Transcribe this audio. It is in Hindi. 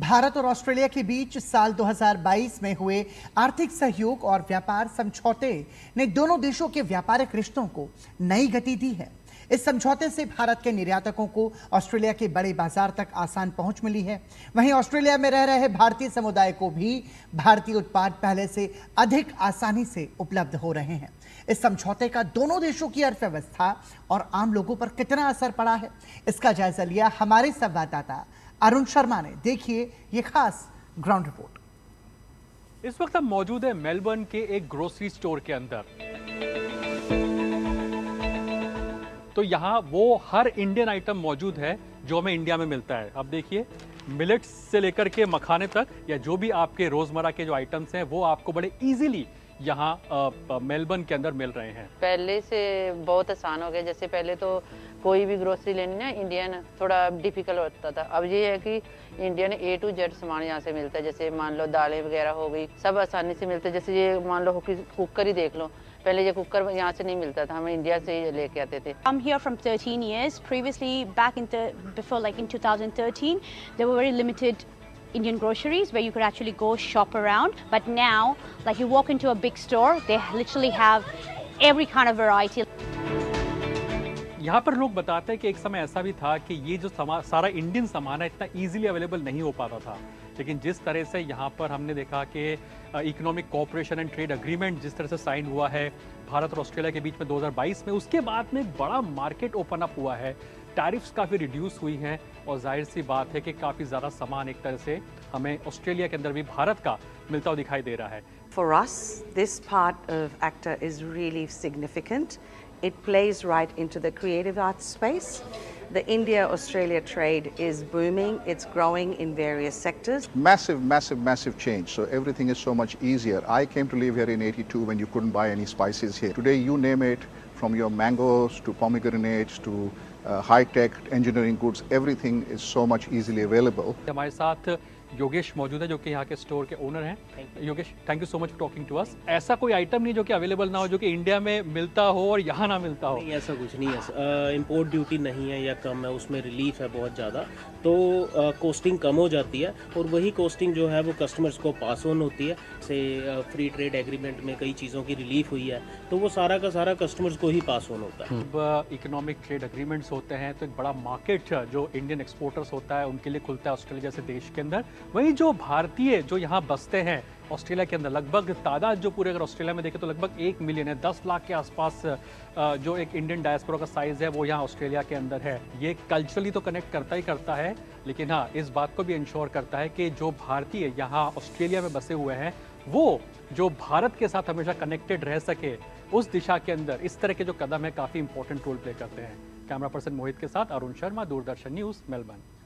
भारत और ऑस्ट्रेलिया के बीच साल 2022 में हुए आर्थिक सहयोग और व्यापार समझौते ने दोनों देशों के व्यापारिक रिश्तों को नई गति दी है। इस समझौते से भारत के निर्यातकों को ऑस्ट्रेलिया के बड़े बाजार तक आसान पहुंच मिली है। वहीं ऑस्ट्रेलिया में रह रहे भारतीय समुदाय को भी भारतीय उत्पाद पहले से अधिक आसानी से उपलब्ध हो रहे हैं। इस समझौते का दोनों देशों की अर्थव्यवस्था और आम लोगों पर कितना असर पड़ा है, इसका जायजा लिया हमारे संवाददाता अरुण शर्मा ने। देखिए ये खास ग्राउंड रिपोर्ट। इस वक्त हम मौजूद है मेलबर्न के एक ग्रोसरी स्टोर के अंदर। तो यहाँ वो हर इंडियन आइटम मौजूद है जो हमें इंडिया में मिलता है। अब देखिए मिलेट्स से लेकर के मखाने तक या जो भी आपके रोजमर्रा के जो आइटम्स हैं वो आपको बड़े इजीली यहाँ मेलबर्न के अंदर मिल रहे हैं। पहले से बहुत आसान हो गया। जैसे पहले तो कोई भी ग्रोसरी लेनी ना इंडियन थोड़ा डिफिकल्ट होता था। अब ये है कि इंडियन A to Z सामान यहाँ से मिलता है। जैसे मान लो दालें वगैरह हो गई, सब आसानी से मिलते हैं। जैसे ये मान लो कुकर ही देख लो, पहले ये कुकर यहाँ से नहीं मिलता था, हम इंडिया से ही लेके आते थे। I'm here from 13 years. Previously, before like in 2013, there were very limited Indian groceries where you could actually go shop around. But now, like you walk into a big store, they literally have every kind of variety. यहाँ पर लोग बताते हैं कि एक समय ऐसा भी था कि ये जो सारा इंडियन सामान है इतना इजीली अवेलेबल नहीं हो पाता था, लेकिन जिस तरह से यहाँ पर हमने देखा कि economic cooperation and trade agreement जिस तरह से साइन हुआ है भारत और ऑस्ट्रेलिया के बीच में 2022 में, उसके बाद में एक बड़ा मार्केट ओपन अप हुआ है। टैरिफ्स काफ़ी रिड्यूस हुई हैं और जाहिर सी बात है कि काफ़ी ज़्यादा सामान एक तरह से हमें ऑस्ट्रेलिया के अंदर भी भारत का मिलता हुआ दिखाई दे रहा है। For us, this part of ACTA is really significant. It plays right into the creative arts space. The India-Australia trade is booming. It's growing in various sectors. Massive change. So everything is so much easier. I came to live here in '82 when you couldn't buy any spices here. Today, you name it, from your mangoes to pomegranates to high-tech engineering goods, everything is so much easily available. हमारे साथ योगेश मौजूद है जो कि यहाँ के स्टोर के ओनर हैं। Yogesh, thank you so much for talking to us. ऐसा कोई आइटम नहीं जो कि अवेलेबल ना हो, जो कि इंडिया में मिलता हो और यहाँ ना मिलता हो? नहीं, ऐसा कुछ नहीं है। इंपोर्ट ड्यूटी नहीं है या कम है, उसमें रिलीफ है बहुत ज़्यादा, तो कॉस्टिंग कम हो जाती है और वही कॉस्टिंग जो है वो कस्टमर्स को पास ऑन होती है। से फ्री ट्रेड एग्रीमेंट में कई चीज़ों की रिलीफ हुई है, तो वो सारा का सारा कस्टमर्स को ही पास ऑन होता है। जब इकोनॉमिक ट्रेड एग्रीमेंट्स होते हैं तो एक बड़ा मार्केट जो इंडियन एक्सपोर्टर्स होता है उनके लिए खुलता है ऑस्ट्रेलिया जैसे देश के अंदर। वहीं जो भारतीय जो यहाँ बसते हैं ऑस्ट्रेलिया के अंदर, लगभग तादाद जो पूरे अगर ऑस्ट्रेलिया में देखें तो लगभग 1 मिलियन है। 10 लाख के आसपास जो एक इंडियन डायस्पोरा का साइज है वो यहाँ ऑस्ट्रेलिया के अंदर है। ये कल्चरली तो कनेक्ट करता ही करता है, लेकिन हाँ इस बात को भी इंश्योर करता है कि जो भारतीय यहाँ ऑस्ट्रेलिया में बसे हुए हैं वो जो भारत के साथ हमेशा कनेक्टेड रह सके, उस दिशा के अंदर इस तरह के जो कदम है काफ़ी इंपॉर्टेंट रोल प्ले करते हैं। कैमरा पर्सन मोहित के साथ अरुण शर्मा, दूरदर्शन न्यूज़, मेलबर्न।